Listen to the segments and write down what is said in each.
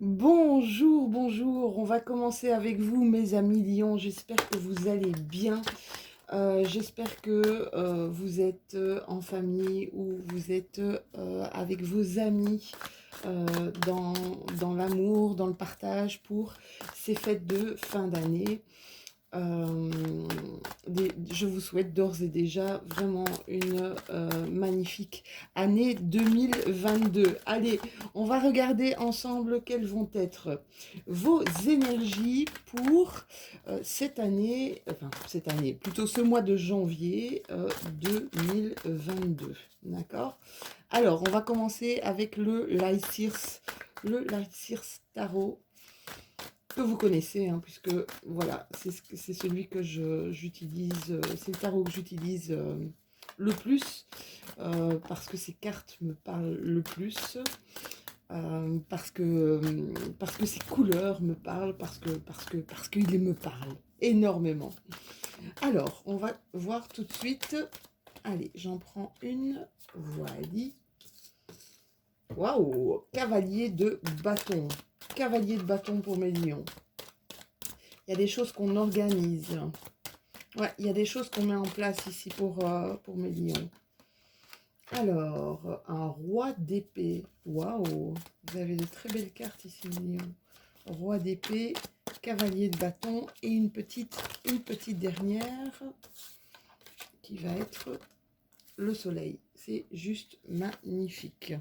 Bonjour, bonjour. On va commencer avec vous, mes amis Lions. J'espère que vous allez bien. J'espère que vous êtes en famille ou vous êtes avec vos amis dans, dans l'amour, dans le partage pour ces fêtes de fin d'année. Euh, je vous souhaite d'ores et déjà vraiment une magnifique année 2022. Allez, on va regarder ensemble quelles vont être vos énergies pour cette année, plutôt ce mois de janvier 2022. D'accord? Alors, on va commencer avec le Lightseers Tarot que vous connaissez, hein, puisque voilà, c'est celui que j'utilise, c'est le tarot que j'utilise le plus, parce que ces cartes me parlent le plus, parce que ces couleurs me parlent, parce qu'ils me parlent énormément. Alors, on va voir tout de suite. Allez, j'en prends une. Voilà. Waouh! Cavalier de bâton. Cavalier de bâton pour mes lions. Il y a des choses qu'on organise. Ouais, il y a des choses qu'on met en place ici pour mes lions. Alors, un roi d'épée. Waouh! Vous avez de très belles cartes ici, mes lions. Roi d'épée, cavalier de bâton et une petite dernière qui va être le soleil. C'est juste magnifique.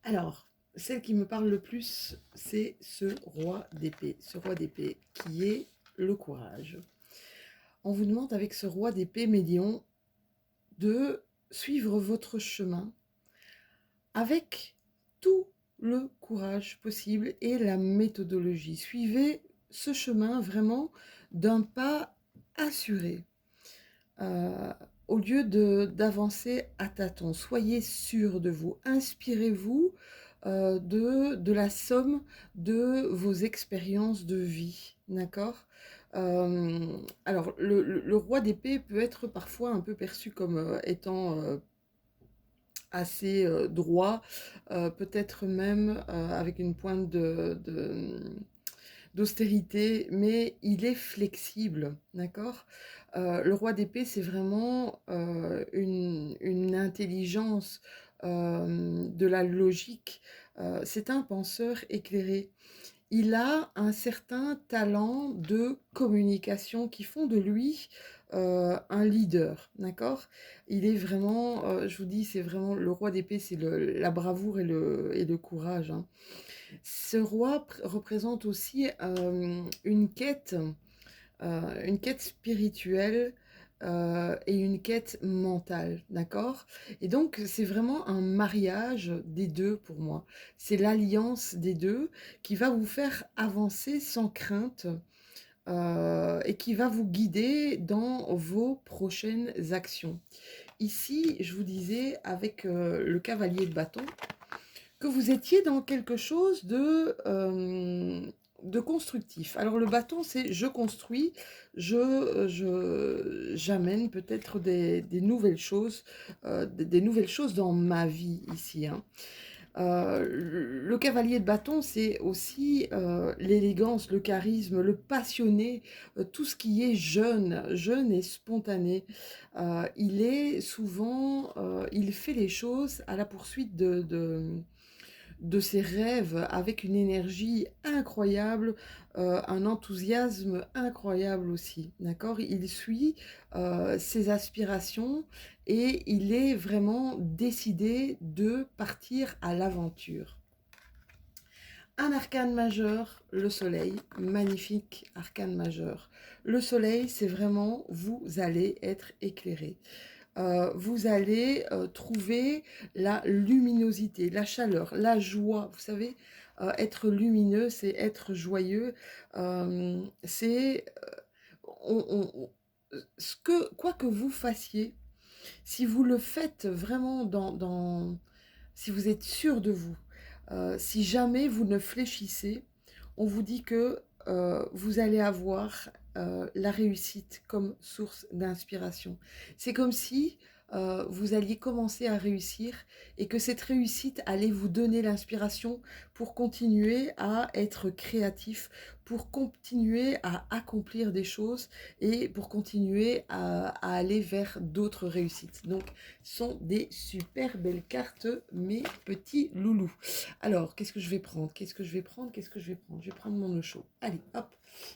Alors, celle qui me parle le plus, c'est ce roi d'épée. Ce roi d'épée qui est le courage. On vous demande avec ce roi d'épée, mes lions, de suivre votre chemin avec tout le courage possible et la méthodologie. Suivez ce chemin vraiment d'un pas assuré. Au lieu d'avancer à tâtons, soyez sûr de vous, inspirez-vous de la somme de vos expériences de vie, d'accord? Alors, le roi d'épée peut être parfois un peu perçu comme étant assez droit, peut-être même avec une pointe d'austérité, mais il est flexible, d'accord? Le roi d'épée, c'est vraiment une intelligence de la logique. C'est un penseur éclairé. Il a un certain talent de communication qui font de lui un leader, d'accord? Il est vraiment, je vous dis, c'est vraiment le roi d'épée, c'est la bravoure et le courage, hein. Ce roi représente aussi une quête spirituelle et une quête mentale, d'accord? Et donc, c'est vraiment un mariage des deux pour moi. C'est l'alliance des deux qui va vous faire avancer sans crainte et qui va vous guider dans vos prochaines actions. Ici, je vous disais avec le cavalier de bâton, que vous étiez dans quelque chose de constructif. Alors le bâton, c'est je construis, j'amène peut-être des nouvelles choses, des nouvelles choses dans ma vie ici, hein. Le cavalier de bâton, c'est aussi l'élégance, le charisme, le passionné, tout ce qui est jeune, jeune et spontané. Il est souvent, il fait les choses à la poursuite de ses rêves avec une énergie incroyable, un enthousiasme incroyable aussi, d'accord? Il suit ses aspirations et il est vraiment décidé de partir à l'aventure. Un arcane majeur, le soleil, magnifique arcane majeur. Le soleil, c'est vraiment, vous allez être éclairé. Vous allez trouver la luminosité, la chaleur, la joie. Vous savez, être lumineux, c'est être joyeux. C'est quoi que vous fassiez, si vous le faites vraiment si vous êtes sûr de vous, si jamais vous ne fléchissez, on vous dit que vous allez avoir la réussite comme source d'inspiration. C'est comme si vous alliez commencer à réussir et que cette réussite allait vous donner l'inspiration pour continuer à être créatif, pour continuer à accomplir des choses et pour continuer à aller vers d'autres réussites. Donc, ce sont des super belles cartes, mes petits loulous. Alors, qu'est-ce que je vais prendre? Qu'est-ce que je vais prendre? Qu'est-ce que je vais prendre? Je vais prendre mon Osho. Allez, hop,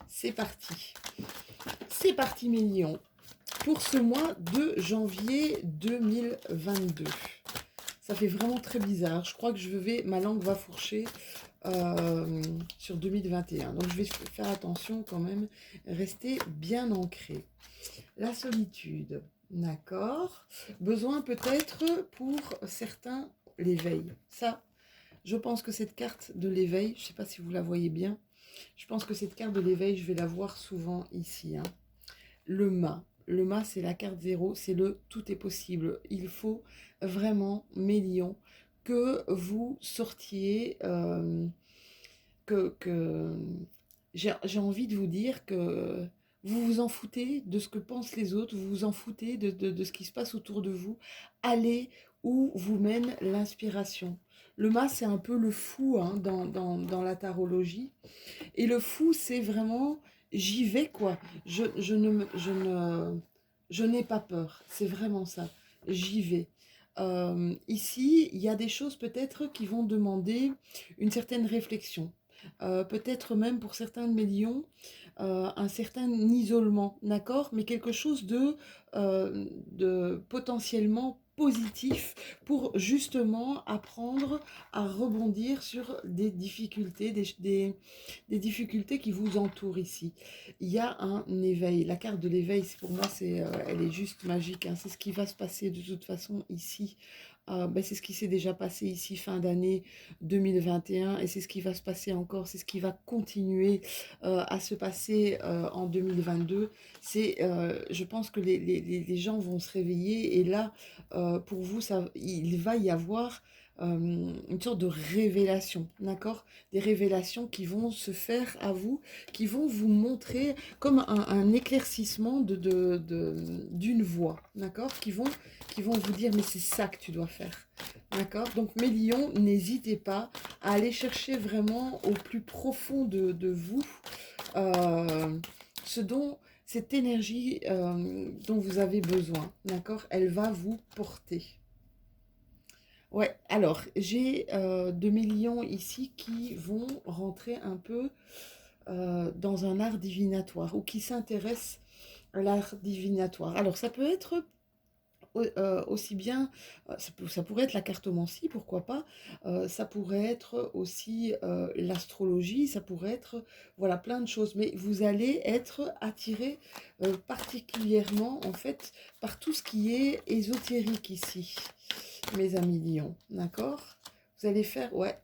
c'est parti. C'est parti, mes lions. Pour ce mois de janvier 2022. Ça fait vraiment très bizarre. Je crois que ma langue va fourcher sur 2021. Donc, je vais faire attention quand même, rester bien ancré. La solitude, d'accord. Besoin peut-être pour certains l'éveil. Ça, je pense que cette carte de l'éveil, je ne sais pas si vous la voyez bien, je pense que cette carte de l'éveil, je vais la voir souvent ici. Hein. Le mât. Le mât, c'est la carte 0, c'est le tout est possible. Il faut vraiment, mes lions, que vous sortiez, que j'ai envie de vous dire que vous vous en foutez de ce que pensent les autres, vous vous en foutez de ce qui se passe autour de vous. Allez où vous mène l'inspiration. Le mât, c'est un peu le fou hein, dans la tarologie. Et le fou, c'est vraiment, j'y vais quoi. Je n'ai pas peur. C'est vraiment ça. J'y vais. Ici, il y a des choses peut-être qui vont demander une certaine réflexion. Peut-être même pour certains de mes lions, un certain isolement, d'accord? Mais quelque chose de potentiellement positif pour justement apprendre à rebondir sur des difficultés, des difficultés qui vous entourent ici. Il y a un éveil. La carte de l'éveil, pour moi, elle est juste magique. Hein. C'est ce qui va se passer de toute façon ici. C'est ce qui s'est déjà passé ici fin d'année 2021 et c'est ce qui va se passer encore, c'est ce qui va continuer à se passer en 2022. Je pense que les gens vont se réveiller et là, pour vous, il va y avoir une sorte de révélation, d'accord? Des révélations qui vont se faire à vous, qui vont vous montrer comme un éclaircissement d'une voie, d'accord? Qui vont vous dire, mais c'est ça que tu dois faire, d'accord? Donc, mes lions, n'hésitez pas à aller chercher vraiment au plus profond de vous cette énergie dont vous avez besoin, d'accord? Elle va vous porter. Ouais, alors, j'ai de mes lions ici qui vont rentrer un peu dans un art divinatoire ou qui s'intéressent à l'art divinatoire. Alors, ça peut être aussi bien, ça pourrait être la cartomancie, pourquoi pas, ça pourrait être aussi l'astrologie, ça pourrait être, voilà, plein de choses. Mais vous allez être attiré particulièrement, en fait, par tout ce qui est ésotérique ici, mes amis lions, d'accord? Vous allez faire, ouais,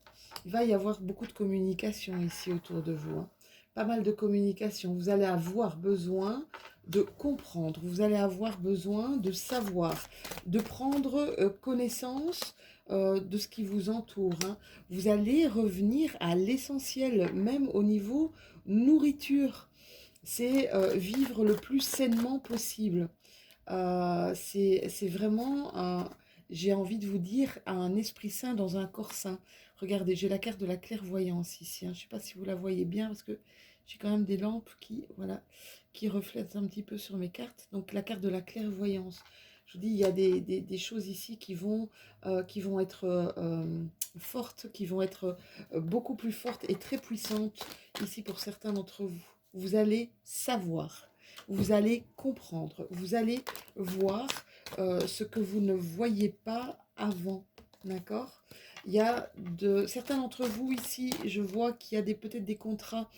il va y avoir beaucoup de communication ici autour de vous, hein. Pas mal de communication. Vous allez avoir besoin de comprendre, vous allez avoir besoin de savoir, de prendre connaissance de ce qui vous entoure. Hein. Vous allez revenir à l'essentiel, même au niveau nourriture. C'est vivre le plus sainement possible. C'est vraiment, j'ai envie de vous dire, un esprit sain dans un corps sain. Regardez, j'ai la carte de la clairvoyance ici. Hein. Je ne sais pas si vous la voyez bien parce que j'ai quand même des lampes voilà, qui reflètent un petit peu sur mes cartes. Donc la carte de la clairvoyance. Je vous dis, il y a des choses ici qui vont être fortes, qui vont être beaucoup plus fortes et très puissantes ici pour certains d'entre vous. Vous allez savoir. Vous allez comprendre, vous allez voir ce que vous ne voyez pas avant, d'accord? Il y a certains d'entre vous ici, je vois qu'il y a peut-être des contrats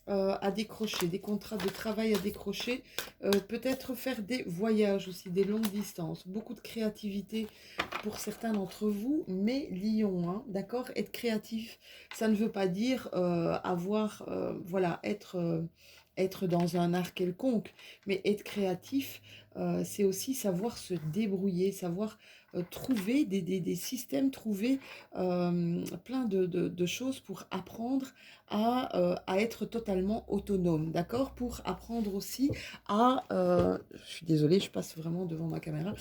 à décrocher, des contrats de travail à décrocher, peut-être faire des voyages aussi, des longues distances, beaucoup de créativité pour certains d'entre vous, mais lion, hein, d'accord? Être créatif, ça ne veut pas dire voilà, être être dans un art quelconque, mais être créatif, c'est aussi savoir se débrouiller, savoir trouver des systèmes, trouver plein de choses pour apprendre à être totalement autonome, d'accord? Pour apprendre aussi je suis désolée, je passe vraiment devant ma caméra,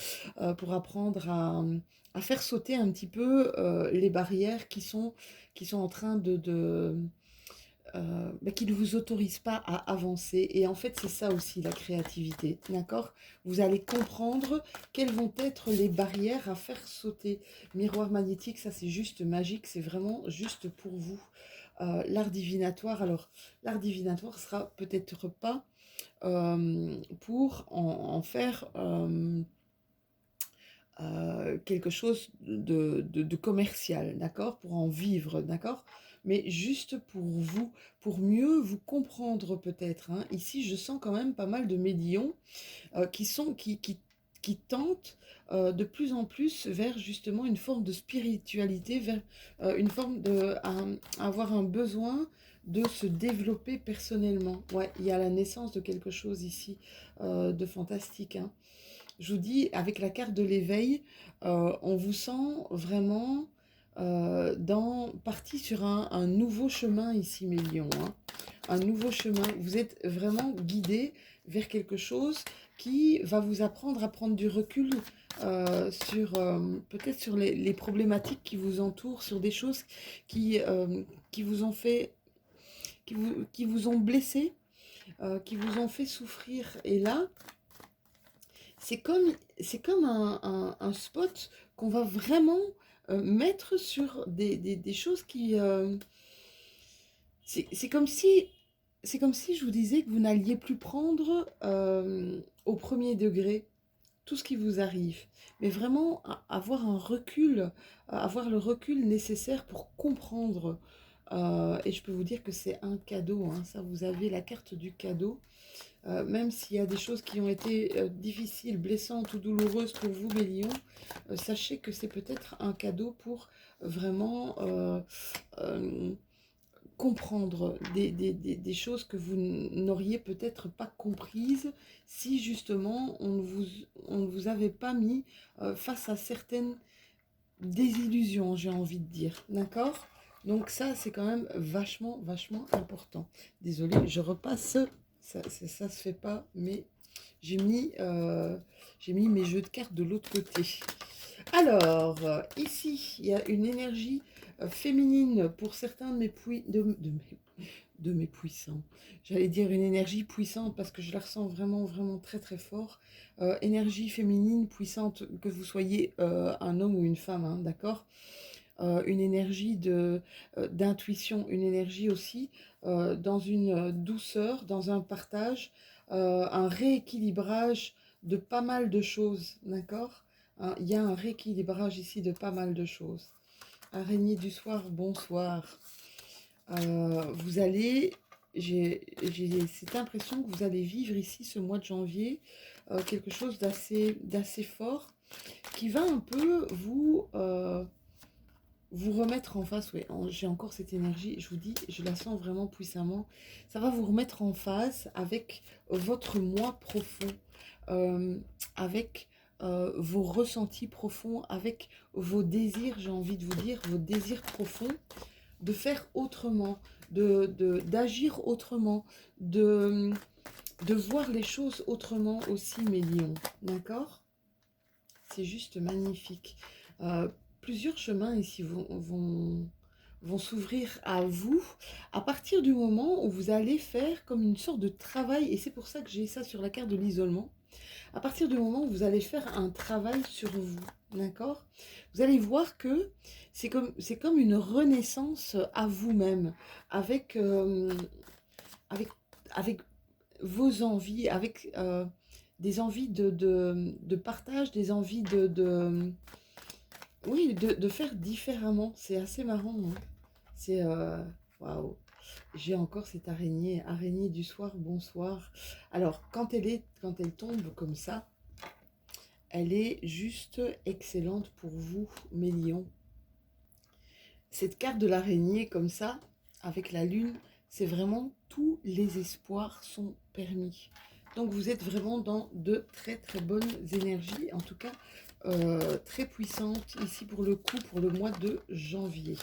pour apprendre à faire sauter un petit peu les barrières qui sont en train qui ne vous autorisent pas à avancer. Et en fait, c'est ça aussi la créativité, d'accord? Vous allez comprendre quelles vont être les barrières à faire sauter. Miroir magnétique, ça c'est juste magique, c'est vraiment juste pour vous. L'art divinatoire, alors l'art divinatoire sera peut-être pas pour en faire quelque chose de commercial, d'accord? Pour en vivre, d'accord? Mais juste pour vous, pour mieux vous comprendre peut-être, hein. Ici, je sens quand même pas mal de médiums qui tentent de plus en plus vers justement une forme de spiritualité, vers une forme avoir un besoin de se développer personnellement. Ouais, il y a la naissance de quelque chose ici de fantastique, hein. Je vous dis, avec la carte de l'éveil, on vous sent vraiment parti sur un nouveau chemin ici, mes lions, hein. Un nouveau chemin. Vous êtes vraiment guidé vers quelque chose qui va vous apprendre à prendre du recul peut-être sur les problématiques qui vous entourent, sur des choses qui vous ont fait, qui vous ont blessé, qui vous ont fait souffrir. Et là, c'est comme un spot qu'on va vraiment mettre sur des choses qui... c'est comme si, c'est comme si je vous disais que vous n'alliez plus prendre au premier degré tout ce qui vous arrive, mais vraiment avoir un recul, avoir le recul nécessaire pour comprendre. Et je peux vous dire que c'est un cadeau, hein, ça, vous avez la carte du cadeau. Même s'il y a des choses qui ont été difficiles, blessantes ou douloureuses pour vous, mes lions, sachez que c'est peut-être un cadeau pour vraiment euh, comprendre des choses que vous n'auriez peut-être pas comprises si justement on ne vous avait pas mis face à certaines désillusions, j'ai envie de dire. D'accord? Donc ça, c'est quand même vachement, vachement important. Désolée, je repasse. Ça se fait pas, mais j'ai mis mes jeux de cartes de l'autre côté. Alors, ici, il y a une énergie féminine pour certains de mes puissants. J'allais dire une énergie puissante parce que je la ressens vraiment, vraiment très, très fort. Énergie féminine puissante, que vous soyez un homme ou une femme, hein, d'accord? Une énergie d'intuition, une énergie aussi dans une douceur, dans un partage, un rééquilibrage de pas mal de choses, d'accord? Hein, il y a un rééquilibrage ici de pas mal de choses. Araignée du soir, bonsoir. Vous allez, j'ai cette impression que vous allez vivre ici ce mois de janvier quelque chose d'assez fort qui va un peu vous remettre en face. Ouais, j'ai encore cette énergie, je vous dis, je la sens vraiment puissamment. Ça va vous remettre en face avec votre moi profond, euh, avec vos ressentis profonds, avec vos désirs, j'ai envie de vous dire, vos désirs profonds de faire autrement, d'agir autrement, de voir les choses autrement aussi, mes lions. D'accord? C'est juste magnifique. Plusieurs chemins ici vont s'ouvrir à vous à partir du moment où vous allez faire comme une sorte de travail, et c'est pour ça que j'ai ça sur la carte de l'isolement, à partir du moment où vous allez faire un travail sur vous, d'accord? Vous allez voir que c'est comme une renaissance à vous-même, avec, avec, avec vos envies, avec des envies de partage, des envies oui, de faire différemment. C'est assez marrant, hein. C'est... waouh! J'ai encore cette araignée, araignée du soir, bonsoir. Alors, quand elle tombe comme ça, elle est juste excellente pour vous, mes lions. Cette carte de l'araignée comme ça, avec la lune, c'est vraiment tous les espoirs sont permis. Donc vous êtes vraiment dans de très très bonnes énergies, en tout cas très puissantes ici pour le coup, pour le mois de janvier.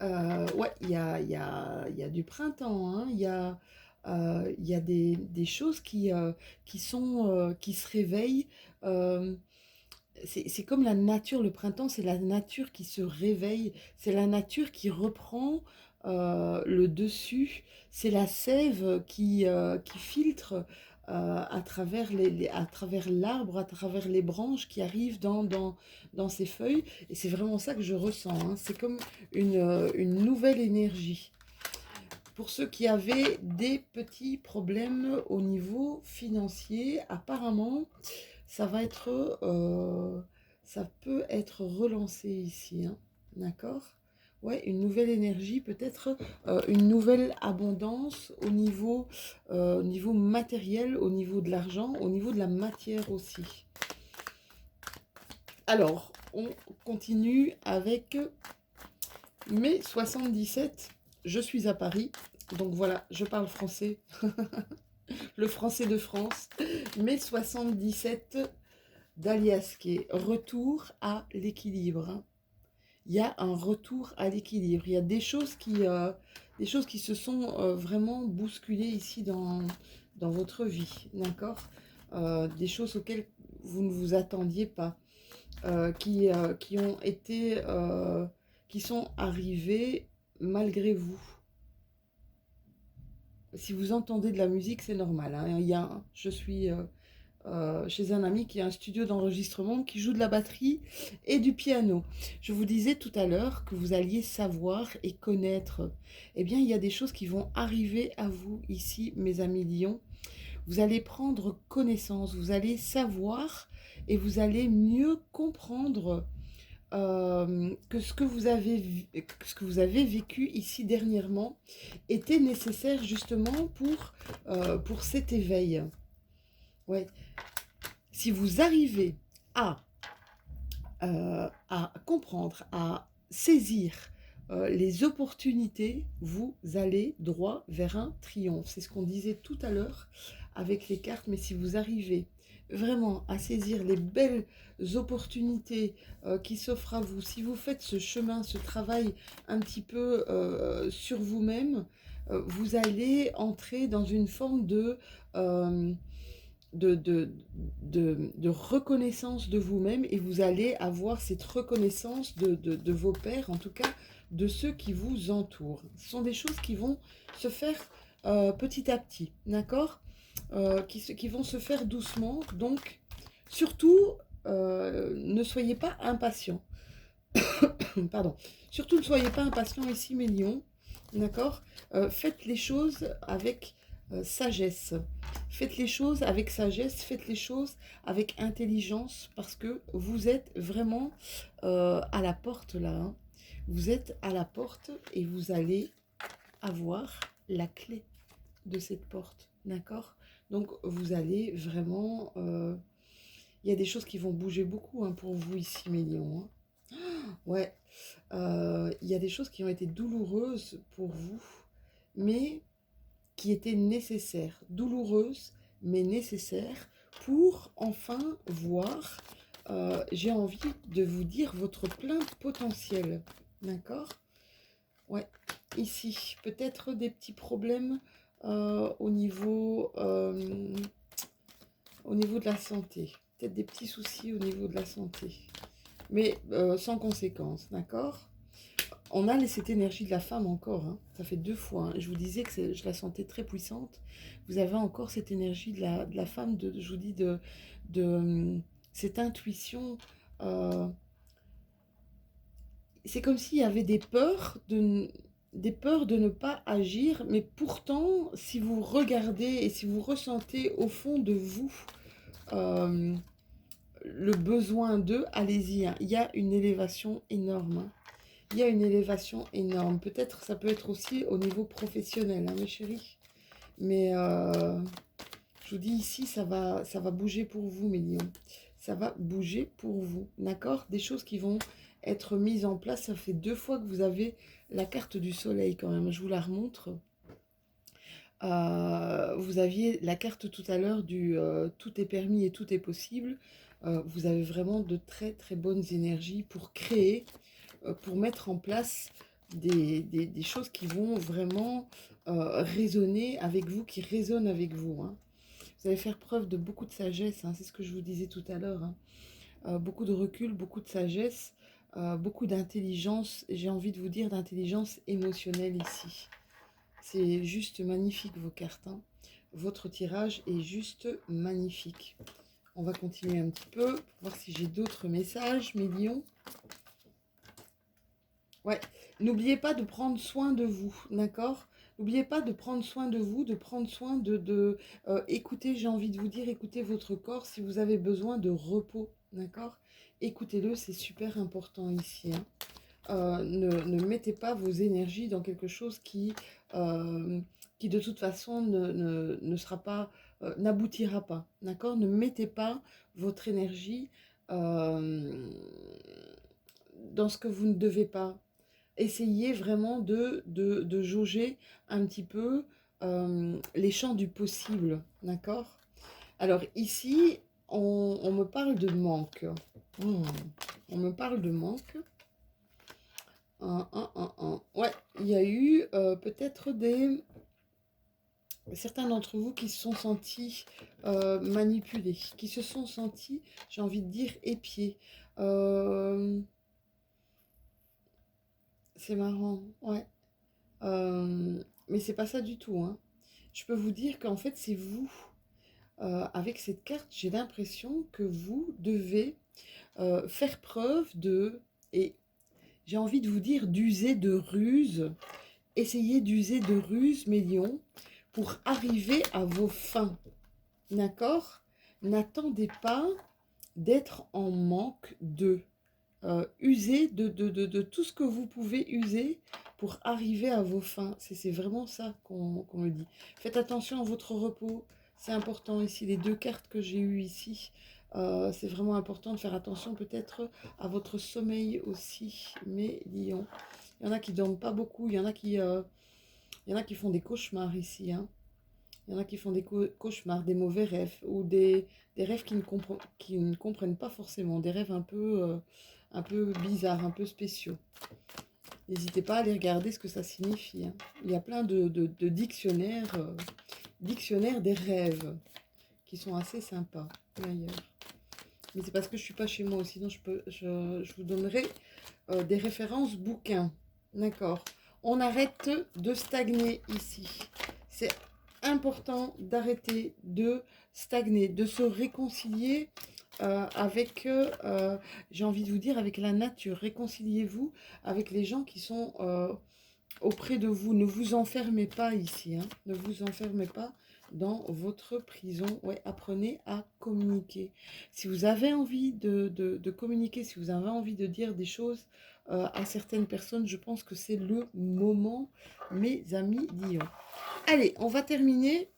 Ouais, il y a du printemps, hein, il y a des choses qui se réveillent. euh, c'est comme la nature, le printemps, c'est la nature qui se réveille, c'est la nature qui reprend le dessus, c'est la sève qui filtre à travers à travers l'arbre, à travers les branches qui arrivent dans ses feuilles. Et c'est vraiment ça que je ressens, hein. C'est comme une nouvelle énergie. Pour ceux qui avaient des petits problèmes au niveau financier, apparemment, ça va être, ça peut être relancé ici, hein. D'accord? Ouais, une nouvelle énergie, peut-être une nouvelle abondance au niveau matériel, au niveau de l'argent, au niveau de la matière aussi. Alors, on continue avec mai 77. Je suis à Paris, donc voilà, je parle français, le français de France. Mai 77 d'Aliasquet, retour à l'équilibre, hein. Il y a un retour à l'équilibre. Il y a des choses qui se sont vraiment bousculées ici dans votre vie, d'accord? Des choses auxquelles vous ne vous attendiez pas, qui ont été, qui sont arrivées malgré vous. Si vous entendez de la musique, c'est normal, hein. Je suis chez un ami qui a un studio d'enregistrement, qui joue de la batterie et du piano. Je vous disais tout à l'heure que vous alliez savoir et connaître. Eh bien, il y a des choses qui vont arriver à vous ici, mes amis Lions. Vous allez prendre connaissance, vous allez savoir et vous allez mieux comprendre que ce que vous avez vécu ici dernièrement était nécessaire justement pour cet éveil. Ouais. Si vous arrivez à comprendre, à saisir les opportunités, vous allez droit vers un triomphe. C'est ce qu'on disait tout à l'heure avec les cartes, mais si vous arrivez vraiment à saisir les belles opportunités qui s'offrent à vous, si vous faites ce chemin, ce travail un petit peu sur vous-même, vous allez entrer dans une forme euh, de, de, de reconnaissance de vous-même et vous allez avoir cette reconnaissance de vos pairs, en tout cas de ceux qui vous entourent. Ce sont des choses qui vont se faire petit à petit, d'accord, qui vont se faire doucement. Donc, surtout, ne soyez pas impatients. Pardon. Surtout, ne soyez pas impatients ici, mes lions. D'accord? Faites les choses avec sagesse. Faites les choses avec sagesse, faites les choses avec intelligence parce que vous êtes vraiment à la porte là, hein. Vous êtes à la porte et vous allez avoir la clé de cette porte. D'accord? Donc, vous allez vraiment... il y a des choses qui vont bouger beaucoup, hein, pour vous ici, mes lions, hein. Ouais, il y a des choses qui ont été douloureuses pour vous, mais qui étaient nécessaires. Douloureuses, mais nécessaires pour enfin voir, j'ai envie de vous dire, votre plein potentiel. D'accord? Ouais, ici, peut-être des petits problèmes au niveau de la santé. Peut-être des petits soucis au niveau de la santé. Mais sans conséquence, d'accord? On a cette énergie de la femme encore, hein. Ça fait 2 fois, hein. Je vous disais que je la sentais très puissante. Vous avez encore cette énergie de la femme, je vous dis, cette intuition. euh, c'est comme s'il y avait des peurs de ne pas agir, mais pourtant, si vous regardez et si vous ressentez au fond de vous euh, le besoin d'eux, allez-y, hein. Il y a une élévation énorme, hein. Il y a une élévation énorme. Peut-être, ça peut être aussi au niveau professionnel, hein, mes chéris. Mais je vous dis ici, ça va bouger pour vous, mes lions. Ça va bouger pour vous, d'accord? Des choses qui vont être mises en place. Ça fait 2 fois que vous avez la carte du soleil quand même. Je vous la remontre. Vous aviez la carte tout à l'heure du tout est permis et tout est possible. Vous avez vraiment de très très bonnes énergies pour créer, pour mettre en place des choses qui vont vraiment résonner avec vous, qui résonnent avec vous, hein. Vous allez faire preuve de beaucoup de sagesse, hein, c'est ce que je vous disais tout à l'heure, hein. Beaucoup de recul, beaucoup de sagesse, beaucoup d'intelligence, j'ai envie de vous dire d'intelligence émotionnelle ici. C'est juste magnifique vos cartes, hein. Votre tirage est juste magnifique. On va continuer un petit peu pour voir si j'ai d'autres messages, mes lions. Ouais, n'oubliez pas de prendre soin de vous, d'accord? N'oubliez pas de prendre soin de vous, de prendre soin écoutez, j'ai envie de vous dire, écoutez votre corps si vous avez besoin de repos, d'accord? Écoutez-le, c'est super important ici, hein. Ne mettez pas vos énergies dans quelque chose qui de toute façon ne sera pas, n'aboutira pas, d'accord? Ne mettez pas votre énergie euh, dans ce que vous ne devez pas. Essayez vraiment de jauger un petit peu les champs du possible, d'accord? Alors ici, on me parle de manque. Hmm, On me parle de manque. Ouais, il y a eu peut-être certains d'entre vous qui se sont sentis manipulés, qui se sont sentis, j'ai envie de dire, épiés. Euh, c'est marrant, ouais. Mais c'est pas ça du tout, hein. Je peux vous dire qu'en fait, c'est vous. Avec cette carte, j'ai l'impression que vous devez faire preuve et j'ai envie de vous dire, d'user de ruse. Essayez d'user de ruse, mes lions, pour arriver à vos fins. D'accord? N'attendez pas d'être en manque de. Usez de tout ce que vous pouvez user pour arriver à vos fins. C'est vraiment ça qu'on me dit. Faites attention à votre repos. C'est important ici. Les deux cartes que j'ai eues ici, c'est vraiment important de faire attention peut-être à votre sommeil aussi, mes lions. Il y en a qui dorment pas beaucoup. Il y en a qui font des cauchemars ici, hein. Il y en a qui font des cauchemars, des mauvais rêves ou des rêves qui ne comprennent pas forcément, des rêves un peu bizarres, un peu spéciaux. N'hésitez pas à aller regarder ce que ça signifie, hein. Il y a plein de dictionnaires, dictionnaires des rêves qui sont assez sympas d'ailleurs. Mais c'est parce que je ne suis pas chez moi, sinon je vous donnerai des références bouquins. D'accord. On arrête de stagner ici. C'est important d'arrêter de stagner, de se réconcilier avec, j'ai envie de vous dire, avec la nature. Réconciliez-vous avec les gens qui sont auprès de vous. Ne vous enfermez pas ici, hein. Ne vous enfermez pas dans votre prison. Ouais, apprenez à communiquer. Si vous avez envie de communiquer, si vous avez envie de dire des choses à certaines personnes, je pense que c'est le moment, mes amis lions. Allez, on va terminer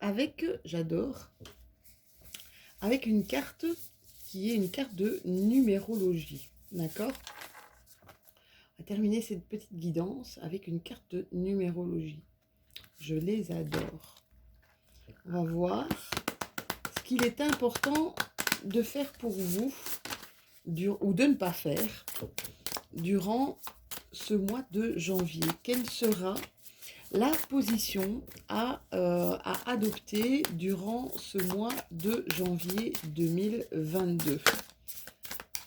avec, j'adore, avec une carte qui est une carte de numérologie. D'accord? On va terminer cette petite guidance avec une carte de numérologie. Je les adore. On va voir ce qu'il est important de faire pour vous ou de ne pas faire durant ce mois de janvier. Quelle sera la position à adopter durant ce mois de janvier 2022?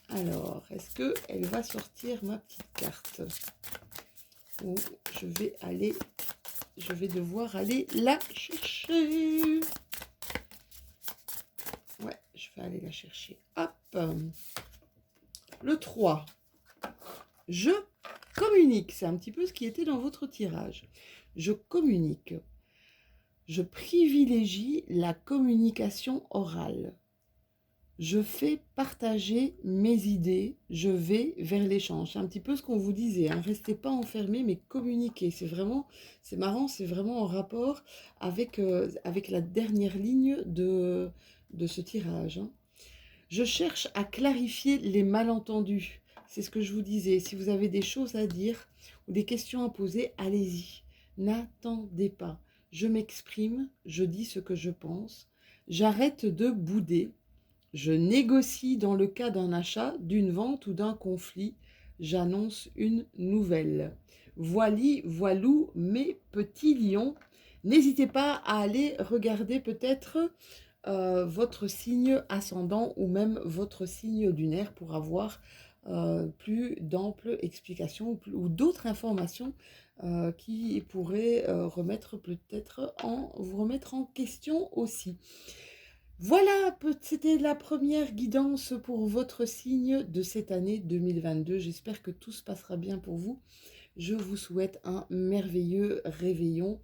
Alors, est-ce qu'elle va sortir ma petite carte? Ou je vais devoir aller la chercher. Ouais, je vais aller la chercher. Hop. Le 3. Je communique. C'est un petit peu ce qui était dans votre tirage. Je communique. Je privilégie la communication orale. Je fais partager mes idées, je vais vers l'échange. C'est un petit peu ce qu'on vous disait, hein. Restez pas enfermés, mais communiquez. C'est marrant, c'est vraiment en rapport avec, avec la dernière ligne de ce tirage, hein. Je cherche à clarifier les malentendus. C'est ce que je vous disais. Si vous avez des choses à dire ou des questions à poser, allez-y. n'attendez pas. Je m'exprime, je dis ce que je pense. J'arrête de bouder. Je négocie dans le cas d'un achat, d'une vente ou d'un conflit. J'annonce une nouvelle. Voili, voilou, mes petits lions. N'hésitez pas à aller regarder peut-être votre signe ascendant ou même votre signe lunaire pour avoir plus d'amples explications ou d'autres informations qui pourraient remettre peut-être vous remettre en question aussi. Voilà, c'était la première guidance pour votre signe de cette année 2022. J'espère que tout se passera bien pour vous. Je vous souhaite un merveilleux réveillon.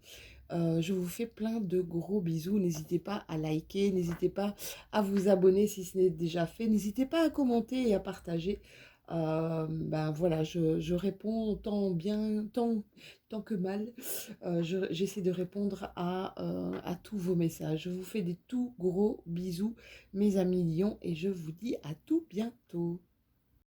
Je vous fais plein de gros bisous. N'hésitez pas à liker, n'hésitez pas à vous abonner si ce n'est déjà fait. N'hésitez pas à commenter et à partager. Ben voilà, je réponds tant que mal. J'essaie de répondre à tous vos messages. Je vous fais des tout gros bisous, mes amis lions, et je vous dis à tout bientôt.